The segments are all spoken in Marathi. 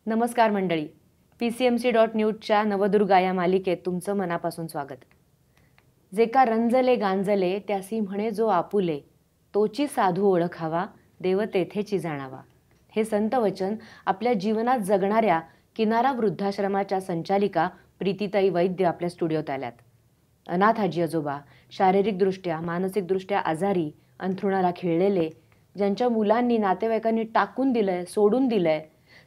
नमस्कार मंडळी, PCMC.News नवदुर्गा या मालिकेत तुमचं मनापासून स्वागत. जे का रंजले गांजले त्यासी म्हणे जो आपुले, तोची साधू ओळखावा देव तेथेची जाणावा. हे संत वचन आपल्या जीवनात जगणाऱ्या किनारा वृद्धाश्रमाच्या संचालिका प्रीतीताई वैद्य आपल्या स्टुडिओत आल्यात. अनाथ आजी आजोबा, शारीरिकदृष्ट्या मानसिकदृष्ट्या आजारी, अंथरुणाला खिळलेले, ज्यांच्या मुलांनी नातेवाईकांनी टाकून दिलंय, सोडून दिलंय,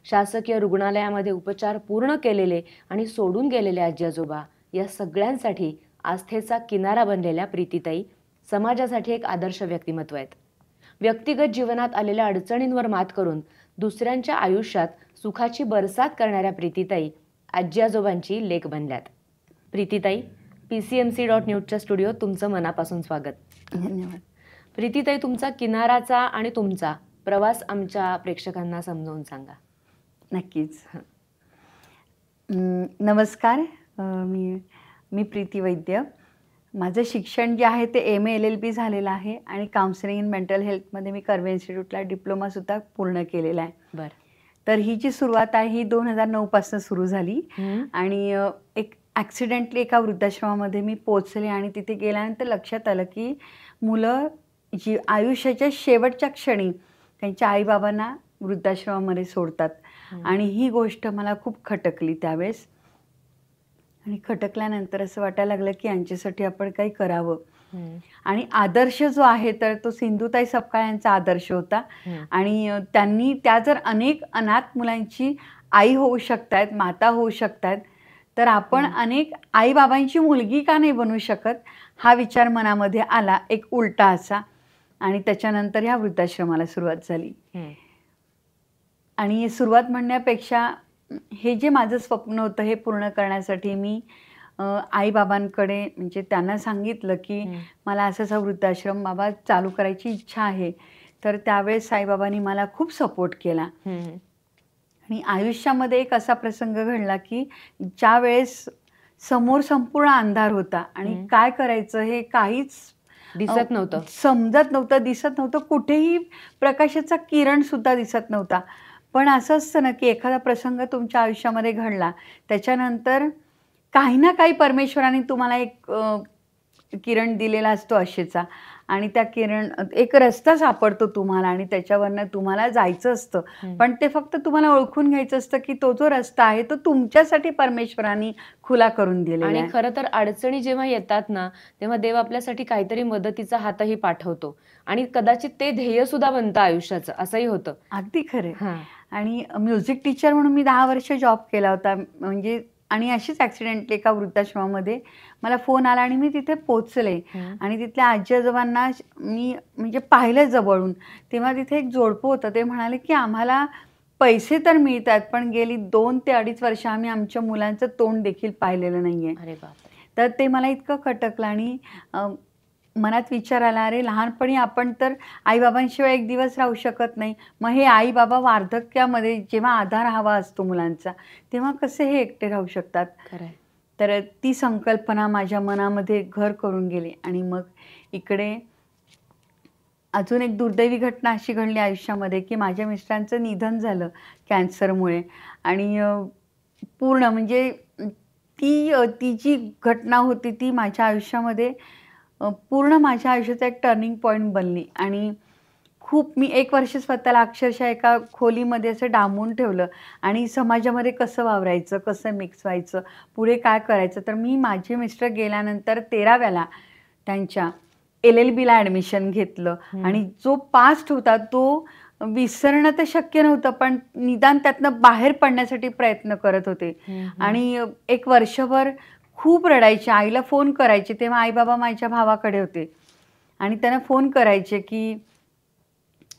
शासकीय रुग्णालयामध्ये उपचार पूर्ण केलेले आणि सोडून गेलेले आजी आजोबा, या सगळ्यांसाठी आस्थेचा किनारा बनलेल्या प्रीतीताई समाजासाठी एक आदर्श व्यक्तिमत्व आहेत. व्यक्तिगत जीवनात आलेल्या अडचणींवर मात करून दुसऱ्यांच्या आयुष्यात सुखाची बरसात करणाऱ्या प्रीतीताई आजी आजोबांची लेक बनल्यात. प्रीतीताई, PCMC.News स्टुडिओत तुमचं मनापासून स्वागत. धन्यवाद. प्रीतीताई, तुमचा किनाराचा आणि तुमचा प्रवास आमच्या प्रेक्षकांना समजावून सांगा. नक्कीच. नमस्कार. मी प्रीती वैद्य. माझं शिक्षण जे आहे ते MA LLB झालेलं आहे आणि काउन्सिलिंग इन मेंटल हेल्थमध्ये मी कर्वे इन्स्टिट्यूटला डिप्लोमासुद्धा पूर्ण केलेला आहे. बरं. तर ही जी सुरुवात आहे ही 2009 पासून सुरू झाली आणि एक ॲक्सिडेंटली एका वृद्धाश्रमामध्ये मी पोचले आणि तिथे गेल्यानंतर लक्षात आलं की मुलं जी आयुष्याच्या शेवटच्या क्षणी त्यांच्या आईबाबांना वृद्धाश्रमामध्ये सोडतात आणि ही गोष्ट मला खूप खटकली त्यावेळेस. आणि खटकल्यानंतर असं वाटायला लागलं की यांच्यासाठी आपण काही करावं. आणि आदर्श जो आहे तर तो सिंधुताई सपकाळ यांचा आदर्श होता आणि त्या जर अनेक अनाथ मुलांची आई होऊ शकतायत, माता होऊ शकतायत, तर आपण अनेक आईबाबांची मुलगी का नाही बनवू शकत, हा विचार मनामध्ये आला एक उलटा असा. आणि त्याच्यानंतर ह्या वृद्धाश्रमाला सुरुवात झाली. आणि सुरुवात म्हणण्यापेक्षा हे जे माझं स्वप्न होतं हे पूर्ण करण्यासाठी मी आईबाबांकडे म्हणजे त्यांना सांगितलं की मला असाच वृद्धाश्रम बाबा चालू करायची इच्छा आहे. तर त्यावेळेस साईबाबांनी मला खूप सपोर्ट केला. आणि आयुष्यामध्ये एक असा प्रसंग घडला की ज्या वेळेस समोर संपूर्ण अंधार होता आणि काय करायचं हे काहीच दिसत नव्हतं, समजत नव्हतं, दिसत नव्हतं, कुठेही प्रकाशाचा किरण सुद्धा दिसत नव्हता. पण असं असतं ना की एखादा प्रसंग तुमच्या आयुष्यामध्ये घडला त्याच्यानंतर काही ना काही परमेश्वराने तुम्हाला एक किरण दिलेला असतो आशेचा आणि त्या किरण एक रस्ता सापडतो तुम्हाला आणि त्याच्यावरनं तुम्हाला जायचं असतं. पण ते फक्त तुम्हाला ओळखून घ्यायचं असतं की तो जो रस्ता आहे तो तुमच्यासाठी परमेश्वराने खुला करून दिलेला आहे. आणि खरं तर अडचणी जेव्हा येतात ना तेव्हा देव आपल्यासाठी काहीतरी मदतीचा हातही पाठवतो आणि कदाचित ते ध्येय सुद्धा बनतं आयुष्याचं, असंही होतं. अगदी खरे. आणि म्युझिक टीचर म्हणून मी 10 वर्ष जॉब केला होता म्हणजे. आणि अशीच ॲक्सिडेंटली एका वृद्धाश्रमामध्ये मला फोन आला आणि मी तिथे पोचले आणि तिथल्या आजी आजोबांना मी म्हणजे पाहिलं जवळून. तेव्हा तिथे एक जोडपं होतं. ते म्हणाले की आम्हाला पैसे तर मिळतात पण गेली 2 ते 2.5 वर्ष आम्ही आमच्या मुलांचं तोंड देखील पाहिलेलं नाही आहे. अरे बाप. तर ते मला इतकं खटकलं आणि मनात विचार आला, अरे लहानपणी आपण तर आईबाबांशिवाय एक दिवस राहू शकत नाही, मग हे आईबाबा वार्धक्यामध्ये जेव्हा आधार हवा असतो मुलांचा तेव्हा कसे हे एकटे राहू शकतात. तर ती संकल्पना माझ्या मनामध्ये घर करून गेली. आणि मग इकडे अजून एक दुर्दैवी घटना अशी घडली आयुष्यामध्ये की माझ्या मिस्टरांचं निधन झालं कॅन्सरमुळे. आणि पूर्ण म्हणजे ती जी घटना होती ती माझ्या आयुष्यामध्ये पूर्ण माझ्या आयुष्याचा एक टर्निंग पॉईंट बनली. आणि खूप मी 1 वर्ष स्वतःला अक्षरशः एका खोलीमध्ये असं डांबून ठेवलं आणि समाजामध्ये कसं वावरायचं, कसं मिक्स व्हायचं, पुढे काय करायचं. तर मी माझे मिस्टर गेल्यानंतर 13व्याला त्यांच्या LLBला ॲडमिशन घेतलं आणि जो पास्ट होता तो विसरणं तर शक्य नव्हतं पण निदान त्यातनं बाहेर पडण्यासाठी प्रयत्न करत होते. आणि 1 वर्षभर खूप रडायचे, आईला फोन करायचे. तेव्हा आईबाबा माझ्या भावाकडे होते आणि त्यांना फोन करायचे की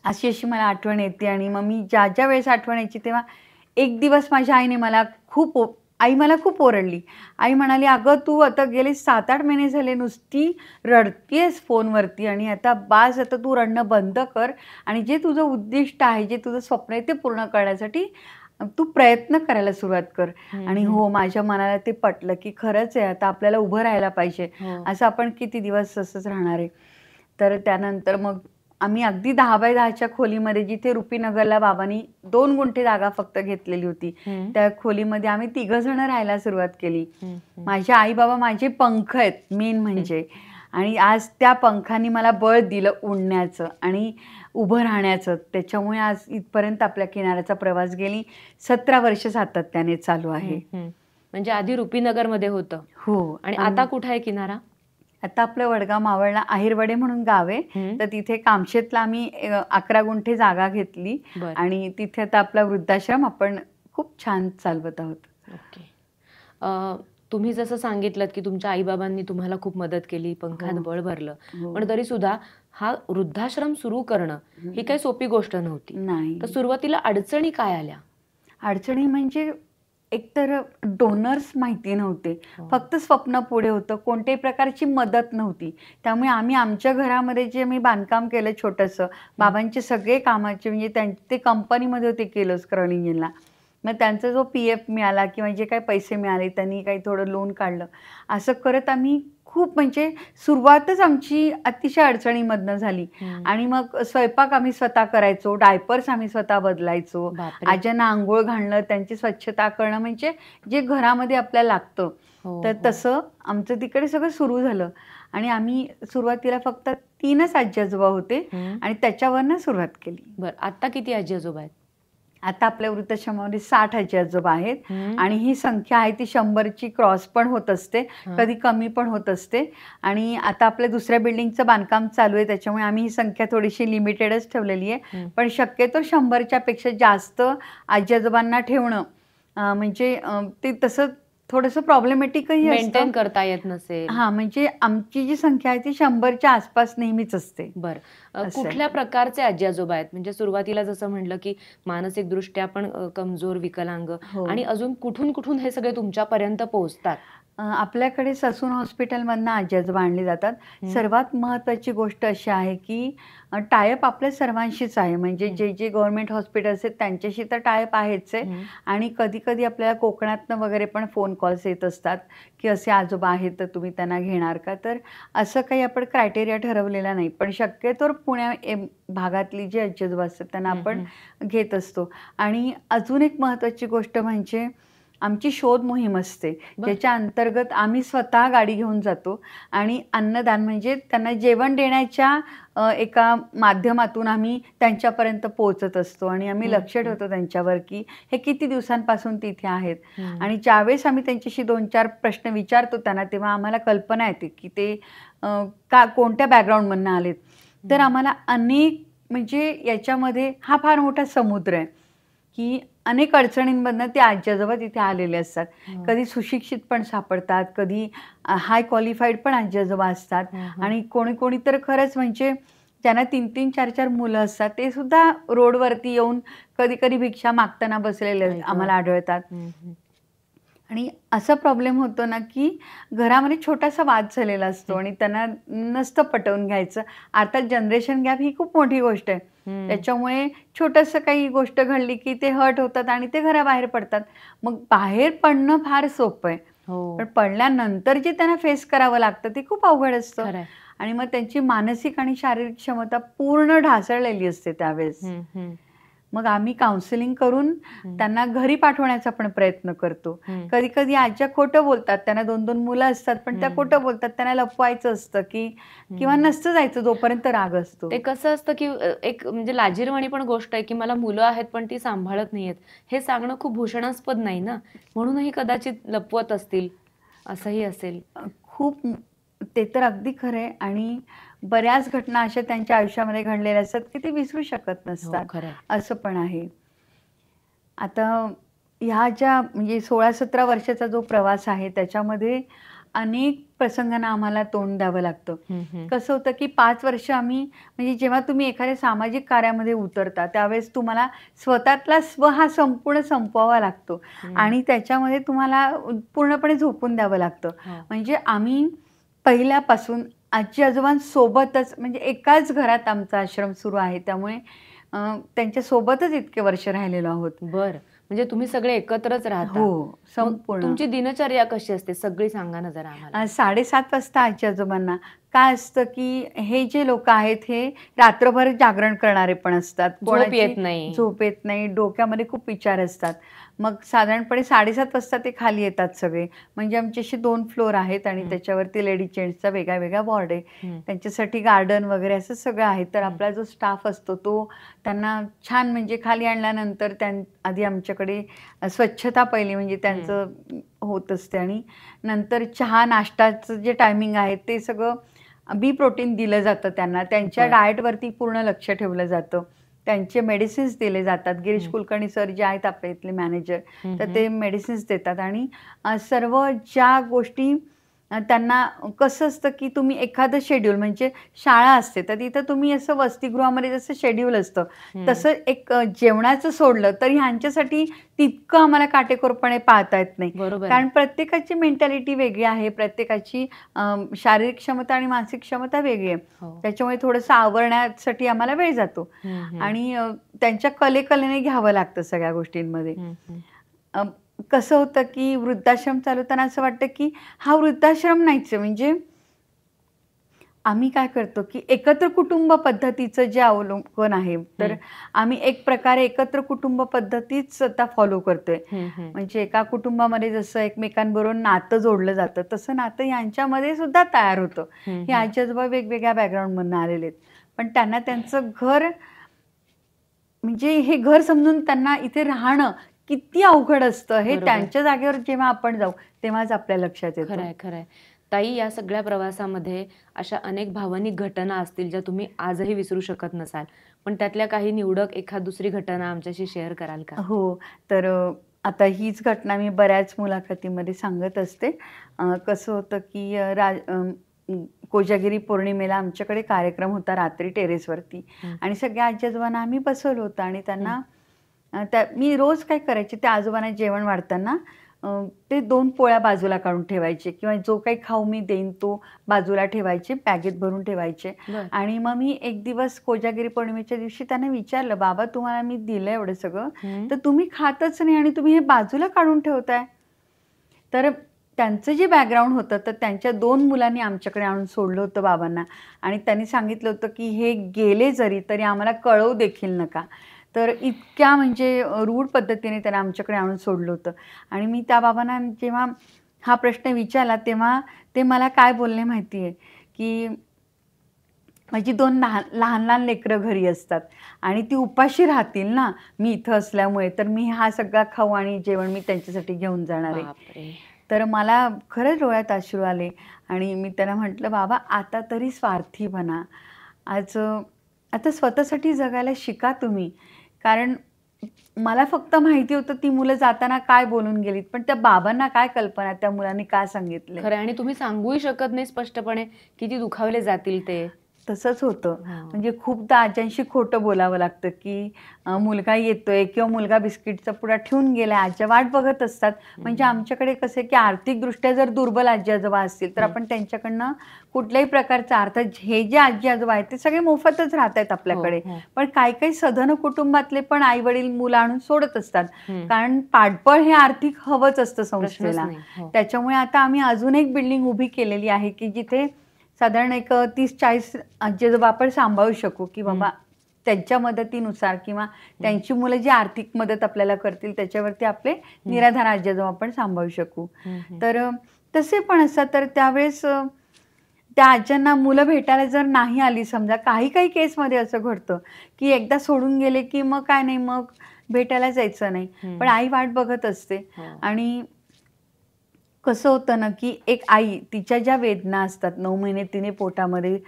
अशी अशी मला आठवण येते. आणि मग मी ज्या वेळेस आठवण यायची तेव्हा एक दिवस माझ्या आईने मला मला खूप ओरडली. आई म्हणाली, अगं तू आता गेले 7-8 महिने झाले नुसती रडतीयस फोनवरती आणि आता बास, आता तू रडणं बंद कर आणि जे तुझं उद्दिष्ट आहे, जे तुझं स्वप्न आहे ते पूर्ण करण्यासाठी तू प्रयत्न करायला सुरुवात कर. आणि हो, माझ्या मनाला ते पटलं की खरंच आहे, आता आपल्याला उभं राहायला पाहिजे. असं आपण किती दिवस असंच राहणार आहे. तर त्यानंतर मग आम्ही अगदी 10 बाय 10च्या खोलीमध्ये, जिथे रुपीनगरला बाबांनी 2 गुंठे जागा फक्त घेतलेली होती, त्या खोलीमध्ये आम्ही 3 जण राहायला सुरुवात केली. माझे आई बाबा माझे पंख आहेत मेन म्हणजे, आणि आज त्या पंखांनी मला बळ दिलं उडण्याचं आणि उभं राहण्याचं. त्याच्यामुळे आज इथपर्यंत आपल्या किनाऱ्याचा प्रवास गेली 17 वर्ष सातत्याने चालू आहे. म्हणजे आधी रुपीनगरमध्ये होतं. हो. आणि आता कुठं आहे किनारा? आता आपलं वडगाव मावळला आहेरवडे म्हणून गाव आहे, तर तिथे कामशेतला आम्ही 11 गुंठे जागा घेतली आणि तिथे आता आपला वृद्धाश्रम आपण खूप छान चालवत आहोत. ओके. तुम्ही जसं सांगितलं की तुमच्या आईबाबांनी तुम्हाला खूप मदत केली, पंखात बळ भरलं, पण तरी सुद्धा हा वृद्धाश्रम सुरू करणं ही काही सोपी गोष्ट नव्हती. नाही. तर सुरुवातीला अडचणी काय आल्या? अडचणी म्हणजे एकतर डोनर्स माहिती नव्हते, फक्त स्वप्न पुढे होतं, कोणत्याही प्रकारची मदत नव्हती. त्यामुळे आम्ही आमच्या घरामध्ये जे मी बांधकाम केलं छोटंसं, बाबांचे सगळे कामाचे म्हणजे ते कंपनीमध्ये होते किर्लोस्कर इंजिनला, मग त्यांचा जो PF मिळाला किंवा जे काही पैसे मिळाले त्यांनी काही थोडं लोन काढलं, असं करत आम्ही खूप म्हणजे सुरुवातच आमची अतिशय अडचणीमधनं झाली. आणि मग स्वयंपाक आम्ही स्वतः करायचो, डायपर्स आम्ही स्वतः बदलायचो, आज्यांना आंघोळ घालणं, त्यांची स्वच्छता करणं, म्हणजे जे घरामध्ये आपल्याला लागतं. तर तसं आमचं तिकडे सगळं सुरू झालं. आणि आम्ही सुरुवातीला फक्त 3च आजी आजोबा होते आणि त्याच्यावरनं सुरुवात केली. बरं, आता किती आजी आजोबा आहेत? आता आपल्या वृद्धाश्रमामध्ये 60 आजी आजोबा आहेत आणि ही संख्या आहे ती 100ची क्रॉस पण होत असते, कधी कमी पण होत असते. आणि आता आपल्या दुसऱ्या बिल्डिंगचं बांधकाम चालू आहे, त्याच्यामुळे आम्ही ही संख्या थोडीशी लिमिटेडच ठेवलेली आहे. पण शक्यतो 100च्या पेक्षा जास्त आजी आजोबांना ठेवणं म्हणजे ते तसं थोडंसं प्रॉब्लेमॅटिकही मेंटेन करता येत नसेल. हां, म्हणजे आमची जी संख्या आहे ती 100च्या आसपास नेहमीच असते. बरं, कुठल्या प्रकारचे आजी आजोबा आहेत? म्हणजे सुरुवातीला जसं म्हटलं की मानसिक दृष्ट्या पण कमजोर, विकलांग, आणि अजून कुठून कुठून हे सगळे तुमच्यापर्यंत पोहोचतात? आपल्याकडे ससून हॉस्पिटलमधनं आजी आजोबा आणले जातात. सर्वात महत्त्वाची गोष्ट अशी आहे की टायअप आपल्या सर्वांशीच आहे, म्हणजे जे गव्हर्नमेंट हॉस्पिटल्स आहेत त्यांच्याशी तर टायअप आहेच आहे. आणि कधी कधी आपल्याला कोकणातनं वगैरे पण फोन कॉल्स येत असतात की असे आजोबा आहेत तर तुम्ही त्यांना घेणार का. तर असं काही आपण क्रायटेरिया ठरवलेला नाही, पण शक्यतोवर पुण्या भागातली जी आजी आजोबा असतात त्यांना आपण घेत असतो. आणि अजून एक महत्त्वाची गोष्ट म्हणजे आमची शोध मोहीम असते, ज्याच्या अंतर्गत आम्ही स्वतः गाडी घेऊन जातो आणि अन्नदान म्हणजे त्यांना जेवण देण्याच्या एका माध्यमातून आम्ही त्यांच्यापर्यंत पोहोचत असतो. आणि आम्ही लक्ष ठेवतो त्यांच्यावर की हे किती दिवसांपासून तिथे आहेत. आणि ज्यावेळेस आम्ही त्यांच्याशी 2-4 प्रश्न विचारतो त्यांना, तेव्हा आम्हाला कल्पना येते की ते कोणत्या बॅकग्राऊंडमधनं आलेत. तर आम्हाला अनेक म्हणजे याच्यामध्ये हा फार मोठा समुद्र आहे की अनेक अडचणींमधनं ते आजी आजोबा तिथे आलेले असतात. कधी सुशिक्षित पण सापडतात, कधी हाय क्वालिफाईड पण आजी आजोबा असतात, आणि कोणी कोणी तर खरंच म्हणजे त्यांना 3-3, 4-4 मुलं असतात, ते सुद्धा रोडवरती येऊन कधी कधी भिक्षा मागताना बसलेले आम्हाला आढळतात. आणि असा प्रॉब्लेम होतो ना की घरामध्ये छोटासा वाद झालेला असतो आणि त्यांना नसतं पटवून घ्यायचं. अर्थात जनरेशन गॅप ही खूप मोठी गोष्ट आहे, त्याच्यामुळे छोटंसं काही गोष्ट घडली की ते हर्ट होतात आणि ते घराबाहेर पडतात. मग बाहेर पडणं फार सोपं आहे, पण पडल्यानंतर जे त्यांना फेस करावं लागतं ते खूप अवघड असतं. आणि मग त्यांची मानसिक आणि शारीरिक क्षमता पूर्ण ढासळलेली असते त्यावेळेस. मग आम्ही काउन्सिलिंग करून त्यांना घरी पाठवण्याचा पण प्रयत्न करतो. कधी कधी आज्या खोटं बोलतात, त्यांना 2-2 मुलं असतात पण त्या खोटं बोलतात, त्यांना लपवायचं असतं की किंवा नसतं जायचं जोपर्यंत राग असतो. ते कसं असतं की एक म्हणजे लाजिरवाणी पण गोष्ट आहे की मला मुलं आहेत पण ती सांभाळत नाहीयेत, हे सांगणं खूप भूषणास्पद नाही ना, म्हणूनही कदाचित लपवत असतील, असंही असेल. खूप ते तर अगदी खरं आहे. आणि बऱ्याच घटना अशा त्यांच्या आयुष्यामध्ये घडलेल्या असतात की ते विसरू शकत नसतात, असं पण आहे. आता ह्या ज्या म्हणजे 16-17 वर्षाचा जो प्रवास आहे त्याच्यामध्ये अनेक प्रसंगांना आम्हाला तोंड द्यावं लागतं. कसं होतं की 5 वर्ष आम्ही म्हणजे जेव्हा तुम्ही एखाद्या सामाजिक कार्यामध्ये उतरता त्यावेळेस तुम्हाला स्वतःतला स्व हा संपूर्ण संपवावा लागतो आणि त्याच्यामध्ये तुम्हाला पूर्णपणे झोकून द्यावं लागतं. म्हणजे आम्ही पहिल्यापासून आजी आजोबांसोबतच म्हणजे एकाच घरात आमचा आश्रम सुरू आहे, त्यामुळे त्यांच्यासोबतच इतके वर्ष राहिलेलो आहोत. बरं, म्हणजे तुम्ही सगळे एकत्रच राहता? हो, संपूर्ण. तुमची दिनचर्या कशी असते सगळी सांगा ना जरा आम्हाला. 7:30 वाजता आजी आजोबांना काय असतं की हे जे लोक आहेत हे रात्रभर जागरण करणारे पण असतात. झोप येत नाही. झोप येत नाही, डोक्यामध्ये खूप विचार असतात. मग साधारणपणे 7:30 वाजता ते खाली येतात सगळे. म्हणजे आमचे असे 2 फ्लोअर आहेत आणि त्याच्यावरती लेडीज जेंट्सचा वेगळा वेगळा वॉर्ड आहे. त्यांच्यासाठी गार्डन वगैरे असं सगळं आहे. तर आपला जो स्टाफ असतो तो त्यांना छान म्हणजे खाली आणल्यानंतर आधी आमच्याकडे स्वच्छता पहिली म्हणजे त्यांचं होत असते आणि नंतर चहा नाश्ताचं जे टायमिंग आहे ते सगळं बी प्रोटीन दिलं जातं त्यांना. त्यांच्या डाएटवरती पूर्ण लक्ष ठेवलं जातं. त्यांचे मेडिसिन्स दिले जातात. गिरीश कुलकर्णी सर जे आहेत आपल्या इथले मॅनेजर, तर ते मेडिसिन्स देतात आणि सर्व ज्या गोष्टी त्यांना कसं असतं की तुम्ही एखादं शेड्यूल म्हणजे शाळा असते तर तिथं तुम्ही असं वसतिगृहामध्ये जसं शेड्यूल असतं तसं एक जेवणाचं सोडलं तर ह्यांच्यासाठी तितकं आम्हाला काटेकोरपणे पाळता येत नाही. कारण प्रत्येकाची मेंटॅलिटी वेगळी आहे, प्रत्येकाची शारीरिक क्षमता आणि मानसिक क्षमता वेगळी आहे. त्याच्यामुळे थोडंसं आवरण्यासाठी आम्हाला वेळ जातो आणि त्यांच्या कलेने घ्यावं लागतं सगळ्या गोष्टींमध्ये. कसं होतं की वृद्धाश्रम चालवताना असं वाटतं की हा वृद्धाश्रम नाहीच आहे. म्हणजे आम्ही काय करतो की एकत्र कुटुंब पद्धतीचं जे अवलंबन आहे तर आम्ही एक प्रकारे एकत्र कुटुंब पद्धतीच आता फॉलो करतोय. म्हणजे एका कुटुंबामध्ये जसं एकमेकांबरोबर नातं जोडलं जातं तसं नातं यांच्यामध्ये सुद्धा तयार होतं. हे आजी आजोबा वेगवेगळ्या बॅकग्राऊंडमधून आलेले आहेत पण त्यांना त्यांचं घर म्हणजे हे घर समजून त्यांना इथे राहणं किती अवघड असतं हे त्यांच्या जागेवर जेव्हा आपण जाऊ तेव्हाच आपल्या लक्षात येतं. खरंय खरंय. ताई, या सगळ्या प्रवासामध्ये अशा अनेक भावनिक घटना असतील ज्या तुम्ही आजही विसरू शकत नसाल, पण त्यातल्या काही निवडक एखाद दुसरी घटना आमच्याशी शेअर कराल का? हो, तर आता हीच घटना मी बऱ्याच मुलाखतीमध्ये सांगत असते. कसं होतं की कोजागिरी पौर्णिमेला आमच्याकडे कार्यक्रम होता रात्री टेरेसवरती आणि सगळ्या आजी आजोबांना आम्ही बसवलं होतं आणि त्यांना मी रोज काय करायचे त्या आजोबांना जेवण वाढताना ते 2 पोळ्या बाजूला काढून ठेवायचे किंवा जो काही खाऊ मी देईन तो बाजूला ठेवायचे, बॅगेत भरून ठेवायचे. आणि मग मी एक दिवस कोजागिरी पौर्णिमेच्या दिवशी त्यांना विचारलं, बाबा तुम्हाला मी दिलं एवढं सगळं तर तुम्ही खातच नाही आणि तुम्ही हे बाजूला काढून ठेवताय. तर त्यांचं जे बॅकग्राऊंड होतं तर त्यांच्या 2 मुलांनी आमच्याकडे आणून सोडलं होतं बाबांना आणि त्यांनी सांगितलं होतं की हे गेले जरी तरी आम्हाला कळवू देखील नका. तर इतक्या म्हणजे रूढ पद्धतीने त्यांना आमच्याकडे आणून सोडलं होतं आणि मी त्या बाबांना जेव्हा हा प्रश्न विचारला तेव्हा ते मला काय बोलले माहिती आहे की माझी 2 लहान लेकरं घरी असतात आणि ती उपाशी राहतील ना मी इथं असल्यामुळे तर मी हा सगळा खाऊ आणि जेवण मी त्यांच्यासाठी घेऊन जाणार आहे. तर मला खरंच डोळ्यात अश्रू आले आणि मी त्यांना म्हटलं, बाबा आता तरी स्वार्थी बना. आता स्वतःसाठी जगायला शिका तुम्ही. कारण मला फक्त माहिती होतं ती मुलं जाताना काय बोलून गेलीत पण त्या बाबांना काय कल्पना त्या मुलांनी काय सांगितलं. खरं आणि तुम्ही सांगूही शकत नाही स्पष्टपणे किती दुखावले जातील ते. तसंच होतं. म्हणजे खूपदा आज्यांशी खोटं बोलावं लागतं की मुलगा येतोय किंवा मुलगा बिस्किटचा पुडा ठेवून गेलाय, आज्या वाट बघत असतात. म्हणजे आमच्याकडे कसं आहे की आर्थिकदृष्ट्या जर दुर्बल आजी आजोबा असतील तर आपण त्यांच्याकडनं कुठल्याही प्रकारचा अर्थात हे जे आजी आजोबा आहेत ते सगळे मोफतच राहत आहेत आपल्याकडे. पण काही सधन कुटुंबातले पण आई वडील मुलं आणून सोडत असतात. कारण पाठबळ हे आर्थिक हवंच असतं संस्थेला. त्याच्यामुळे आता आम्ही अजून एक बिल्डिंग उभी केलेली आहे की जिथे साधारण एक 30-40 आजी आजोबा आपण सांभाळू शकू की बाबा त्यांच्या मदतीनुसार किंवा त्यांची मुलं जी आर्थिक मदत आपल्याला करतील त्याच्यावरती आपले निराधार आजी आजोबा आपण सांभाळू शकू. तर तसे पण असतात तर त्यावेळेस त्या आज्यांना मुलं भेटायला जर नाही आली समजा काही केसमध्ये असं घडतं की एकदा सोडून गेले की मग काय नाही मग भेटायला जायचं नाही पण आई वाट बघत असते. आणि कसं होतं ना की एक आई तिच्या ज्या वेदना असतात 9 महिने तिने पोटामध्ये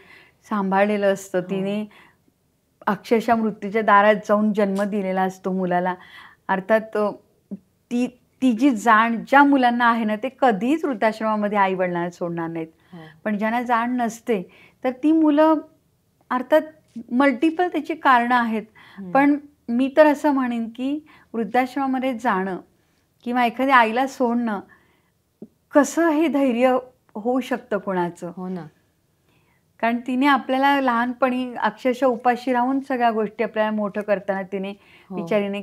सांभाळलेलं असतं, तिने अक्षरशः मृत्यूच्या दारात जाऊन जन्म दिलेला असतो मुलाला. अर्थात ती जी जाण ज्या मुलांना आहे ना ते कधीच वृद्धाश्रमामध्ये आई वडिलांना सोडणार नाहीत. पण ज्यांना जाण नसते तर ती मुलं अर्थात मल्टिपल त्याची कारणं आहेत. पण मी तर असं म्हणेन की वृद्धाश्रमामध्ये जाणं किंवा एखाद्या आईला सोडणं कसं हे धैर्य होऊ शकतं कोणाचं. हो ना. कारण तिने आपल्याला लहानपणी अक्षरशः उपाशी राहून सगळ्या गोष्टी आपल्याला मोठं करताना तिने हो. बिचारीने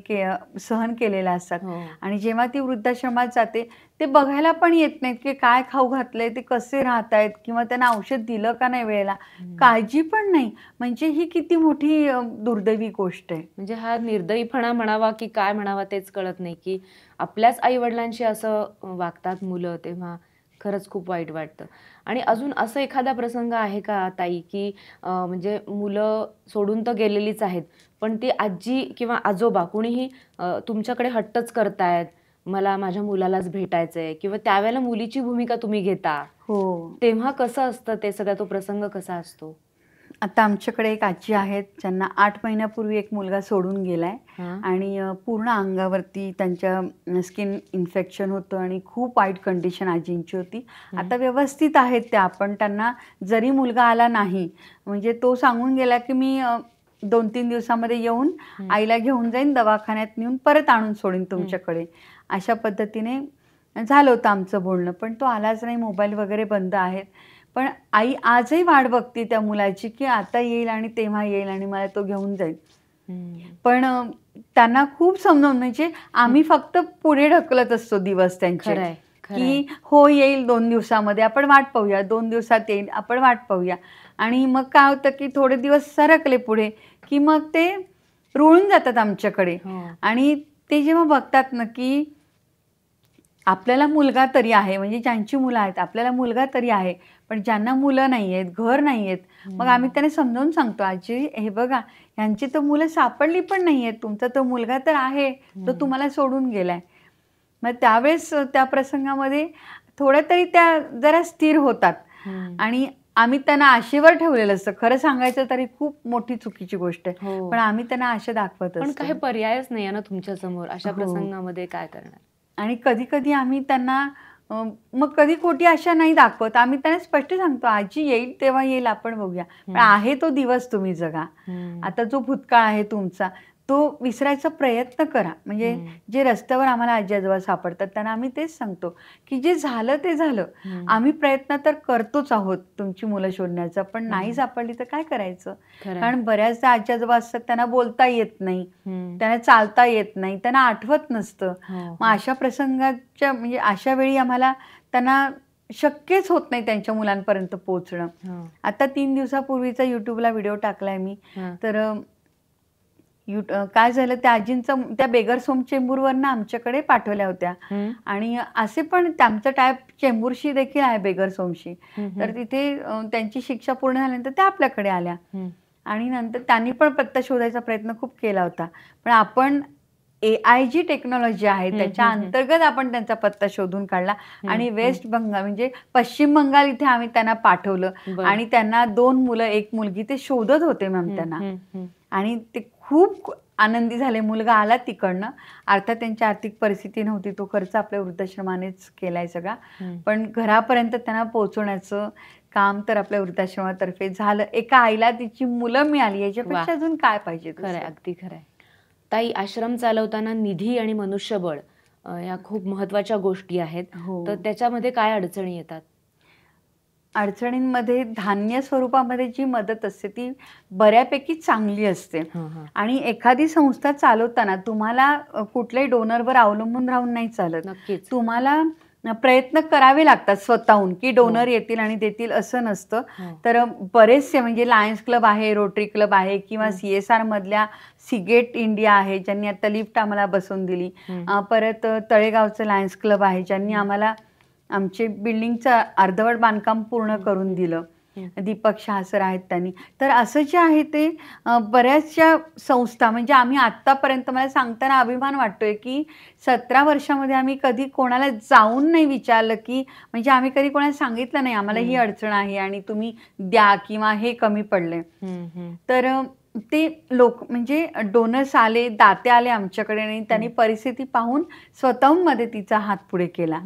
सहन केलेल्या असतात. हो. आणि जेव्हा ती वृद्धाश्रमात जाते ते बघायला पण येत नाहीत की काय खाऊ घातलंय, ते कसे राहतायत किंवा त्यांना औषध दिलं का नाही वेळेला, काळजी पण नाही. म्हणजे ही किती मोठी दुर्दैवी गोष्ट आहे. म्हणजे हा निर्दयीपणा म्हणावा की काय म्हणावा तेच कळत नाही, की आपल्याच आई-वडिलांशी असं वागतात मुलं, तेव्हा खरंच खूप वाईट वाटतं. आणि अजून असं एखादा प्रसंग आहे का ताई, की म्हणजे मुलं सोडून तर गेलेलीच आहेत, पण ती आजी किंवा आजोबा कुणीही तुमच्याकडे हट्टच करतायत, मला माझ्या मुलालाच भेटायचंय किंवा त्यावेळेला मुलीची भूमिका तुम्ही घेता, हो. तेव्हा कसं असतं ते सगळा तो प्रसंग कसा असतो? आता आमच्याकडे एक आजी आहेत, ज्यांना 8 महिन्यापूर्वी एक मुलगा सोडून गेलाय हां. आणि पूर्ण अंगावरती त्यांच्या स्किन इन्फेक्शन होतं आणि खूप वाईट कंडिशन आजींची होती. आता व्यवस्थित आहेत त्या, पण त्यांना जरी मुलगा आला नाही, म्हणजे तो सांगून गेला की मी 2-3 दिवसामध्ये येऊन आईला घेऊन जाईन, दवाखान्यात नेऊन परत आणून सोडीन तुमच्याकडे. अशा पद्धतीने झालं होतं आमचं बोलणं, पण तो आलाच नाही. मोबाईल वगैरे बंद आहेत. पण आई आजही वाट बघते त्या मुलाची, की आता येईल आणि तेव्हा येईल आणि मला तो घेऊन जाईल. पण त्यांना खूप समजावून, म्हणजे आम्ही फक्त पुढे ढकलत असतो दिवस त्यांचे, खरंय, खरंय. की हो येईल 2 दिवसामध्ये, आपण वाट पाहूया, 2 दिवसात येईल, आपण वाट पाहूया. आणि मग काय होतं, की थोडे दिवस सरकले पुढे, की मग ते रुळून जातात आमच्याकडे. हो. आणि ते जेव्हा बघतात ना, की आपल्याला मुलगा तरी आहे, म्हणजे ज्यांची मुलं आहेत, आपल्याला मुलगा तरी आहे, पण ज्यांना मुलं नाही आहेत, घर नाही आहेत, मग आम्ही त्यांना समजावून सांगतो, "आजी हे बघा, ह्यांची तर मुलं सापडली पण नाही आहेत, तुमचा तो मुलगा तर आहे, तो तुम्हाला सोडून गेलाय." मग त्यावेळेस त्या प्रसंगामध्ये थोड्या तरी त्या जरा स्थिर होतात. आणि आम्ही त्यांना आशेवर ठेवलेलं असतं. खरं सांगायचं तरी खूप मोठी चुकीची गोष्ट आहे. हो. पण आम्ही त्यांना आशा दाखवत पण असतो. काही पर्यायच नाहीये ना तुमच्या समोर. अशा हो. प्रसंगामध्ये काय करणार? आणि कधी-कधी आम्ही त्यांना मग कधी खोटी आशा नाही दाखवत. आम्ही त्यांना स्पष्ट सांगतो, "आजी येईल तेव्हा येईल, आपण बघूया. पण आहे तो दिवस तुम्ही जगा. आता जो भूतकाळ आहे तुमचा, तो विसरायचा प्रयत्न करा." म्हणजे जे रस्त्यावर आम्हाला आजी-आजोबा सापडतात, त्यांना आम्ही तेच सांगतो, की जे झालं ते झालं. आम्ही प्रयत्न तर करतोच आहोत तुमची मुलं शोधण्याचा, पण नाही सापडली तर काय करायचं? खरंय. कारण बऱ्याचदा आजी-आजोबा असतात, त्यांना बोलता येत नाही, त्यांना चालता येत नाही, त्यांना आठवत नसतं. हो. मग अशा प्रसंगाच्या म्हणजे अशा वेळी आम्हाला त्यांना शक्यच होत नाही त्यांच्या मुलांपर्यंत पोहोचणं. हो. आता 3 दिवसापूर्वीचा YouTubeला व्हिडिओ टाकलाय मी. हां. तर काय झालं, त्या आजींचा त्या बेगर्स होम चेंबूरवरनं आमच्याकडे पाठवल्या होत्या. आणि असे पण आमचं टाईप चेंबूरशी देखील आहे, बेगर्स होमशी. तर तिथे त्यांची शिक्षा पूर्ण झाल्यानंतर त्या आपल्याकडे आल्या. आणि नंतर त्यांनी पण पत्ता शोधायचा प्रयत्न खूप केला होता. पण आपण AI जी टेक्नॉलॉजी आहे त्याच्या अंतर्गत आपण त्यांचा पत्ता शोधून काढला आणि वेस्ट बंगाल म्हणजे पश्चिम बंगाल इथे आम्ही त्यांना पाठवलं. बरं. आणि त्यांना 2 मुलं, 1 मुलगी ते शोधत होते मॅम त्यांना. आणि ते खूप आनंदी झाले. मुलगा आला तिकडनं. अर्थात त्यांची आर्थिक परिस्थिती नव्हती, तो खर्च आपल्या वृद्धाश्रमानेच केलाय सगळा. पण घरापर्यंत त्यांना पोहोचवण्याचं काम तर आपल्या वृद्धाश्रमातर्फे झालं. एका आईला तिची मुलं मिळाली, याच्यापेक्षा वाह! अजून काय पाहिजे खरंय, दुसरं? अगदी खरंय. ताई, आश्रम चालवताना निधी आणि मनुष्यबळ या खूप महत्त्वाच्या गोष्टी आहेत. हो. तर त्याच्यामध्ये काय अडचणी येतात? अडचणींमध्ये धान्य स्वरूपामध्ये जी मदत असते ती बऱ्यापैकी चांगली असते. आणि एखादी संस्था चालवताना तुम्हाला कुठल्याही डोनरवर अवलंबून राहून नाही चालत. नक्कीच. तुम्हाला प्रयत्न करावे लागतात स्वतःहून, की डोनर येतील आणि देतील असं नसतं. तर बरेचसे म्हणजे लायन्स क्लब आहे, रोटरी क्लब आहे किंवा CSR मधल्या सिगेट इंडिया आहे, ज्यांनी आता लिफ्ट आम्हाला बसवून दिली. परत तळेगावचं लायन्स क्लब आहे, ज्यांनी आम्हाला आमचे बिल्डिंगचं अर्धवट बांधकाम पूर्ण करून दिलं. दीपक शाह सर आहेत त्यांनी. तर असं जे आहे ते बऱ्याचशा संस्था, म्हणजे आम्ही आत्तापर्यंत मला सांगताना अभिमान वाटतोय, की 17 वर्षामध्ये आम्ही कधी कोणाला जाऊन नाही विचारलं, की म्हणजे आम्ही कधी कोणाला सांगितलं नाही आम्हाला ही अडचण आहे आणि तुम्ही द्या किंवा हे कमी पडले. तर ते लोक म्हणजे डोनर्स आले, दाते आले आमच्याकडे आणि त्यांनी परिस्थिती पाहून स्वतःहून मदतीचा हात पुढे केला.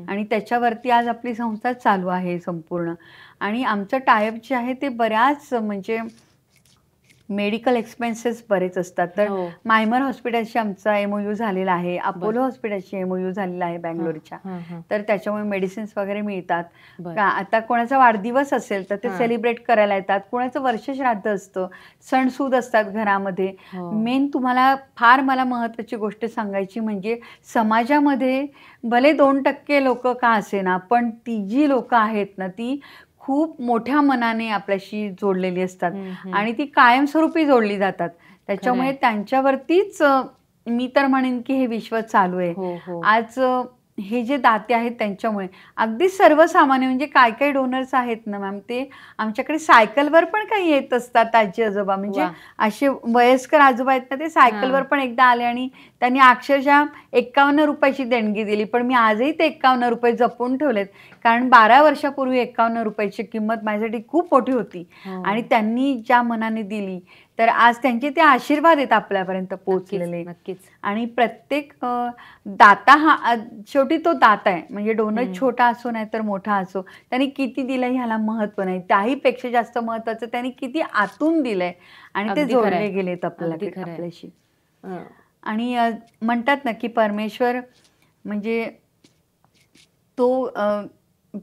आणि त्याच्यावरती आज आपली संस्था चालू आहे संपूर्ण. आणि आमचं टायअप जे आहे ते बऱ्याच म्हणजे मेडिकल एक्सपेन्सेस बरेच असतात. तर हो. मायमर हॉस्पिटलशी आमचा MOU झालेला आहे, अपोलो हॉस्पिटलशी MOU झालेला आहे बँगलोरच्या. हां, हां. तर त्याच्यामुळे मेडिसिन्स वगैरे मिळतात. बरं. आता कोणाचा वाढदिवस असेल तर ते हां. सेलिब्रेट करायला येतात. कोणाचं वर्षश्राद्ध असतं, सणसूद असतात घरामध्ये. हो. मेन तुम्हाला फार मला महत्त्वाची गोष्ट सांगायची म्हणजे समाजामध्ये भले 2% लोकं का असेना, पण ती जी लोकं आहेत ना, ती खूप मोठ्या मनाने आपल्याशी जोडलेली असतात आणि ती कायमस्वरूपी जोडली जातात. त्याच्यामुळे त्यांच्यावरतीच मी तर म्हणेन की हे विश्व चालू आहे. हो, हो. आज हे जे दाते आहेत त्यांच्यामुळे अगदी सर्वसामान्य म्हणजे काय डोनर्स आहेत ना मॅम, ते आमच्याकडे सायकलवर पण काही येत असतात आजी आजोबा. म्हणजे वा. असे वयस्कर आजोबा आहेत ना, ते सायकलवर पण एकदा आले आणि त्यांनी अक्षरशः 51 रुपयाची देणगी दिली. पण मी आजही ते 51 रुपये जपून ठेवलेत. कारण 12 वर्षापूर्वी 51 रुपयाची किंमत माझ्यासाठी खूप मोठी होती आणि त्यांनी ज्या मनाने दिली, तर आज त्यांचे ते आशीर्वाद आहेत आपल्यापर्यंत पोहोचलेले. नक्कीच. आणि प्रत्येक दाता हा शेवटी तो दाता आहे. म्हणजे डोनर छोटा असो नाही तर मोठा असो, त्यांनी किती दिलंय ह्याला महत्त्व नाही. त्याहीपेक्षा जास्त महत्त्वाचं त्यांनी किती आतून दिलंय आणि ते अगदी खरं जोडले आहे. गेलेत अगदी खरं आहे. आपल्याशी. हं. आणि म्हणतात ना की परमेश्वर म्हणजे तो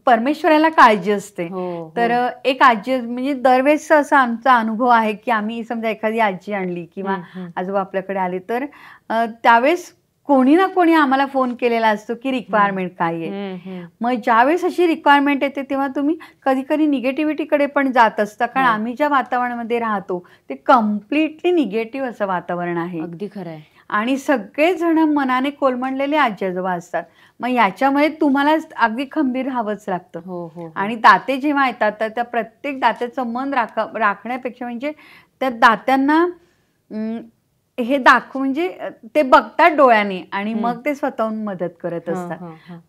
परमेश्वराला काळजी असते. हो, तर हो. एक आजी म्हणजे दरवेळेस असा आमचा अनुभव आहे की आम्ही समजा एखादी आजी आणली किंवा आजोबा आपल्याकडे आले तर त्यावेळेस कोणी ना कोणी आम्हाला फोन केलेला असतो की रिक्वायरमेंट काय आहे. मग ज्यावेळेस अशी रिक्वायरमेंट येते तेव्हा तुम्ही कधी कधी निगेटिव्हिटीकडे पण जात असता. कारण आम्ही ज्या वातावरणामध्ये राहतो ते कम्प्लिटली निगेटिव्ह असं वातावरण आहे. अगदी खरं आहे. आणि सगळेजण मनाने कोलमडलेले आजी आजोबा असतात. मग याच्यामध्ये तुम्हाला अगदी खंबीर राहावंच लागतं. हो. आणि दाते जेव्हा येतात तर त्या प्रत्येक दात्याचं मन राखण्यापेक्षा म्हणजे त्या दात्यांना हे म्हणजे ते बघतात डोळ्याने आणि मग ते स्वतःहून मदत करत असतात.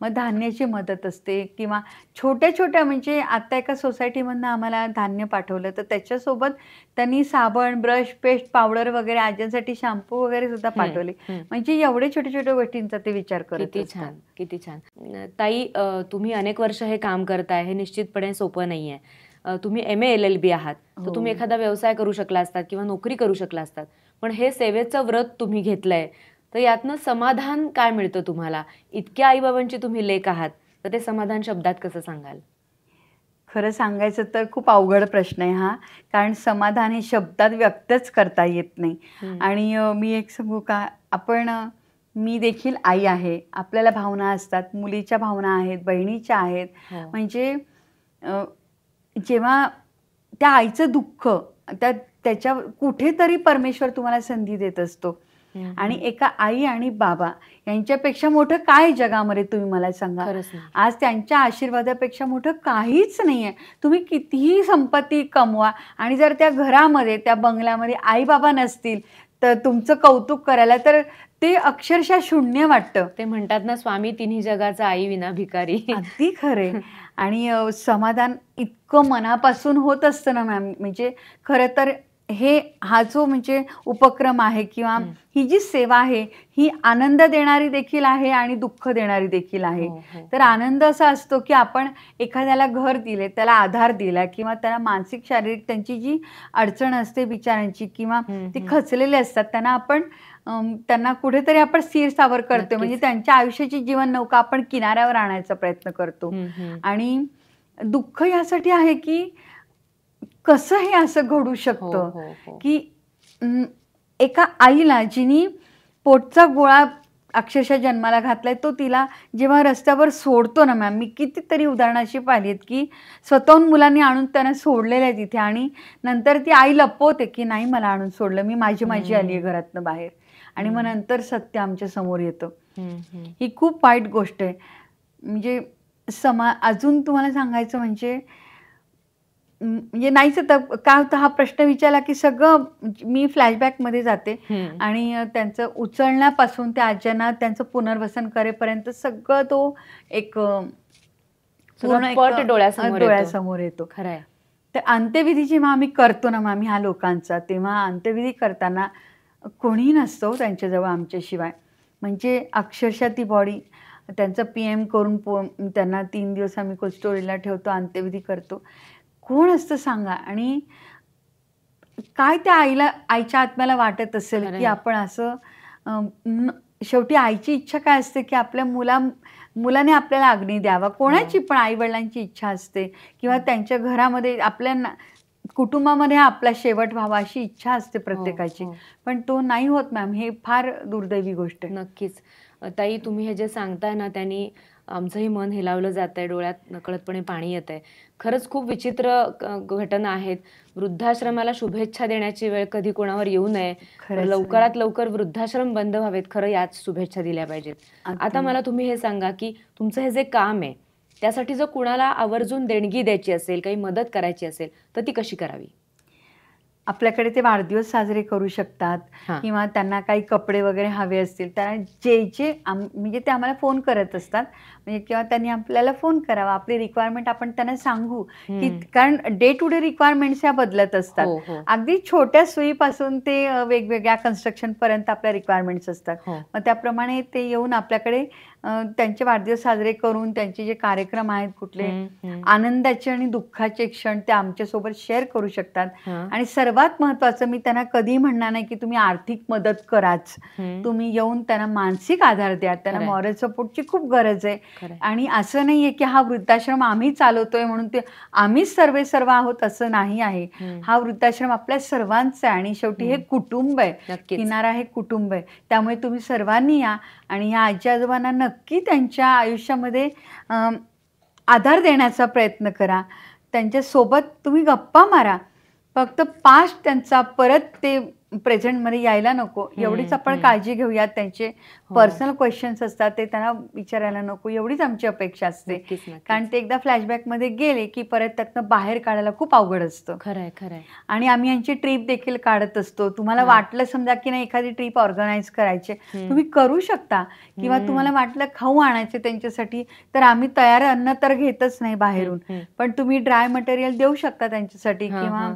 मग धान्याची मदत असते किंवा छोट्या छोट्या म्हणजे आता एका सोसायटीमधनं आम्हाला धान्य पाठवलं तर त्याच्यासोबत त्यांनी साबण, ब्रश, पेस्ट, पावडर वगैरे आज्यांसाठी शॅम्पू वगैरे सुद्धा पाठवले. म्हणजे एवढे छोट्या छोट्या गोष्टींचा ते विचार करत किती असतात. छान, किती छान. ताई, तुम्ही अनेक वर्ष हे काम करताय, हे निश्चितपणे सोपं नाहीये. तुम्ही MA LLB आहात, तर तुम्ही एखादा व्यवसाय करू शकला असतात किंवा नोकरी करू शकला असतात. पण हे सेवेचं व्रत तुम्ही घेतलंय, तर यातनं समाधान काय मिळतं तुम्हाला? इतक्या आईबाबांची तुम्ही लेक आहात, तर ते समाधान शब्दात कसं सांगाल? खरं सांगायचं तर खूप अवघड प्रश्न आहे हा. कारण समाधान हे शब्दात व्यक्तच करता येत नाही. आणि मी एक सांगू का, मी देखील आई आहे. आपल्याला भावना असतात, मुलीच्या भावना आहेत, बहिणीच्या आहेत. म्हणजे जेव्हा त्या आईचं दुःख त्याच्या कुठेतरी परमेश्वर तुम्हाला संधी देत असतो. आणि एका आई आणि बाबा यांच्यापेक्षा मोठं काय जगामध्ये तुम्ही मला सांगा. आज त्यांच्या आशीर्वादापेक्षा मोठं काहीच नाहीये. तुम्ही कितीही संपत्ती कमवा आणि जर त्या घरामध्ये त्या बंगल्यामध्ये आई बाबा नसतील तर तुमचं कौतुक करायला तर ते अक्षरशः शून्य वाटतं. ते म्हणतात ना, स्वामी तिन्ही जगाचा आई विना भिकारी. अगदी खरे. आणि समाधान इतकं मनापासून होत असतं ना मॅम. म्हणजे खरं तर हा जो म्हणजे उपक्रम आहे किंवा ही जी सेवा आहे ही आनंद देणारी देखील आहे आणि दुःख देणारी देखील आहे. तर आनंद असा असतो की आपण एखाद्याला घर दिले, त्याला आधार दिला किंवा त्याला मानसिक शारीरिक त्यांची जी अडचण असते विचारांची किंवा ती खचलेले असतात त्यांना कुठेतरी आपण स्थिर स्थावर करतो. म्हणजे त्यांच्या आयुष्याची जीवन नौका आपण किनाऱ्यावर आणायचा प्रयत्न करतो. आणि दुःख यासाठी आहे की कसं हे असं घडू शकतं की एका आईला जिनी पोटचा गोळा अक्षरशः जन्माला घातलाय तो तिला जेव्हा रस्त्यावर सोडतो ना मॅम, मी कितीतरी उदाहरणं अशी पाहिली आहेत की स्वतःहून मुलांनी आणून त्यांना सोडलेलं आहे तिथे आणि नंतर ती आई लपवते की नाही मला आणून सोडलं, मी माझी आली आहे घरातनं बाहेर. आणि मग नंतर सत्य आमच्या समोर येतं. ही खूप वाईट गोष्ट आहे. म्हणजे अजून तुम्हाला सांगायचं म्हणजे नाहीच तर काय होतं, हा प्रश्न विचारला की सगळं मी फ्लॅशबॅकमध्ये जाते आणि त्यांचं उचलण्यापासून त्या आज्यांना त्यांचं पुनर्वसन करेपर्यंत सगळं तो एक पूर्ण डोळ्यासमोर येतो. खरंय. तर अंत्यविधी जेव्हा आम्ही करतो ना आम्ही ह्या लोकांचा, तेव्हा अंत्यविधी करताना कोणी नसतो त्यांच्याजवळ आमच्याशिवाय. म्हणजे अक्षरशः ती बॉडी त्यांचं PM करून त्यांना 3 दिवस आम्ही कोल्ड स्टोरेजला ठेवतो, अंत्यविधी करतो. कोण असतं सांगा. आणि काय त्या आईच्या आत्म्याला वाटत असेल खरंय. की आपण असं शेवटी आईची इच्छा काय असते की आपल्या मुलाने आपल्याला अग्नी द्यावा. कोणाची पण आई वडिलांची इच्छा असते किंवा त्यांच्या घरामध्ये आपल्या कुटुंबामध्ये आपला शेवट व्हावा अशी इच्छा असते प्रत्येकाची. हो. पण तो नाही होत मॅम. हे फार दुर्दैवी गोष्ट आहे. नक्कीच. ताई, तुम्ही हे जे सांगताय ना, त्यांनी आमचंही मन हेलावलं जातंय, डोळ्यात नकळतपणे पाणी येतंय. खरंच खूप विचित्र घटना आहेत. वृद्धाश्रमाला शुभेच्छा देण्याची वेळ कधी कोणावर येऊ नये. खरंच. लवकरात लवकर वृद्धाश्रम बंद व्हावेत, खरं याच शुभेच्छा दिल्या पाहिजेत. अगदी. आता मला तुम्ही हे सांगा, की तुमचं हे जे काम आहे, त्यासाठी जर कुणाला आवर्जून देणगी द्यायची असेल, काही मदत करायची असेल, तर ती कशी करावी? आपल्याकडे ते वाढदिवस साजरे करू शकतात हां. किंवा त्यांना काही कपडे वगैरे हवे असतील, त्यांना जे म्हणजे ते आम्हाला फोन करत असतात. म्हणजे किंवा त्यांनी आपल्याला फोन करावा. आपली रिक्वायरमेंट आपण त्यांना सांगू की कारण डे टू डे रिक्वायरमेंट्स ह्या बदलत असतात. हो. अगदी छोट्या सुईपासून ते वेगवेगळ्या कन्स्ट्रक्शनपर्यंत आपल्या रिक्वायरमेंट्स असतात. हो. मग त्याप्रमाणे ते येऊन आपल्याकडे त्यांचे वाढदिवस साजरे करून त्यांचे जे कार्यक्रम आहेत कुठले आनंदाचे आणि दुःखाचे क्षण ते आमच्यासोबत शेअर करू शकतात. हां. आणि सर्वात महत्त्वाचं मी त्यांना कधीही म्हणणार नाही की तुम्ही आर्थिक मदत कराच. तुम्ही येऊन त्यांना मानसिक आधार द्या. त्यांना खरंय. मॉरल सपोर्टची खूप गरज आहे. खरंय. आणि असं नाही आहे की हा वृद्धाश्रम आम्ही चालवतोय म्हणून ते आम्हीच सर्व आहोत असं नाही आहे. हा वृद्धाश्रम आपल्या सर्वांचा आहे आणि शेवटी हे कुटुंब आहे. नक्कीच. किनारा हे कुटुंब आहे. त्यामुळे तुम्ही सर्वांनी या आणि ह्या आजी आजोबांना नक्की त्यांच्या आयुष्यामध्ये आधार देण्याचा प्रयत्न करा. त्यांच्यासोबत तुम्ही गप्पा मारा. फक्त पास्ट त्यांचा परत ते प्रेझेंटमध्ये यायला नको एवढीच आपण काळजी घेऊयात. त्यांचे पर्सनल क्वेश्चन्स असतात ते त्यांना विचारायला नको एवढीच आमची अपेक्षा असते. नक्कीच. कारण ते एकदा फ्लॅशबॅकमध्ये गेले की परत त्यातनं बाहेर काढायला खूप अवघड असतं. खरंय. आणि आम्ही यांची ट्रिप देखील काढत असतो. तुम्हाला वाटलं समजा की नाही एखादी ट्रिप ऑर्गनाईज करायची तुम्ही करू शकता किंवा तुम्हाला वाटलं खाऊ आणायचे त्यांच्यासाठी तर आम्ही तयार अन्न तर घेतच नाही बाहेरून. पण तुम्ही ड्राय मटेरियल देऊ शकता त्यांच्यासाठी किंवा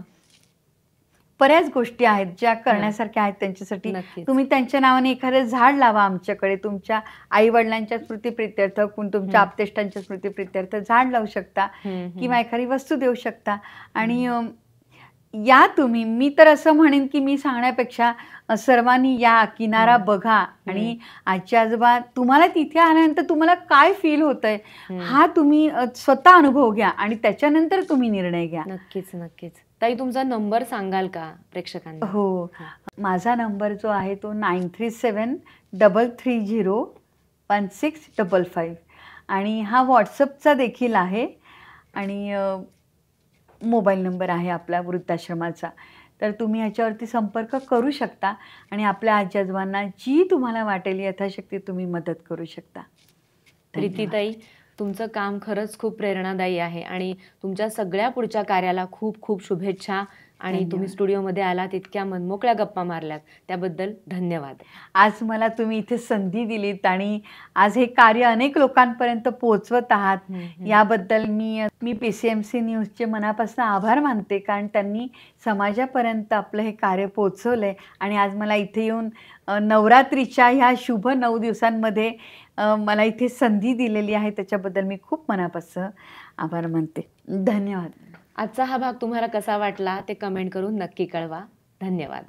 बऱ्याच गोष्टी आहेत ज्या करण्यासारख्या आहेत त्यांच्यासाठी. नक्कीच. तुम्ही त्यांच्या नावाने एखादं झाड लावा आमच्याकडे. तुमच्या आई वडिलांच्या स्मृतीप्रित्यर्थ तुमच्या आप्तेष्टांच्या स्मृतीप्रित्यर्थ झाड लावू शकता किंवा एखादी वस्तू देऊ शकता. आणि या तुम्ही मी तर असं म्हणेन की मी सांगण्यापेक्षा सर्वांनी या किनारा बघा आणि आजी आजोबा तुम्हाला तिथे आल्यानंतर तुम्हाला काय फील होतंय हा तुम्ही स्वतः अनुभव घ्या आणि त्याच्यानंतर तुम्ही निर्णय घ्या. नक्कीच. ताई, तुमचा नंबर सांगाल का प्रेक्षकांना? हो. माझा नंबर जो आहे तो 9373301655 आणि हा व्हॉट्सअपचा देखील आहे आणि मोबाईल नंबर आहे आपला वृद्धाश्रमाचा. तर तुम्ही ह्याच्यावरती संपर्क करू शकता आणि आपल्या आजी आजोबांना जी तुम्हाला वाटेल यथाशक्ती तुम्ही मदत करू शकता. प्रीतीताई, तुमचं काम खरंच खूप प्रेरणादायी आहे आणि तुमच्या सगळ्या पुढच्या कार्याला खूप खूप शुभेच्छा. आणि तुम्ही स्टुडिओमध्ये आलात, इतक्या मनमोकळ्या गप्पा मारल्यात त्याबद्दल धन्यवाद. आज मला तुम्ही इथे संधी दिलीत आणि आज हे कार्य अनेक लोकांपर्यंत पोहोचवत आहात याबद्दल मी PCMC न्यूजचे मनापासून आभार मानते. कारण त्यांनी समाजापर्यंत आपलं हे कार्य पोहोचवलंय आणि आज मला इथे येऊन नवरात्रीच्या ह्या शुभ 9 दिवसांमध्ये मला इथे संधी दिलेली आहे त्याच्याबद्दल मी खूप मनापासून आभार मानते. धन्यवाद. आजचा हा भाग तुम्हाला कसा वाटला ते कमेंट करून नक्की कळवा. धन्यवाद.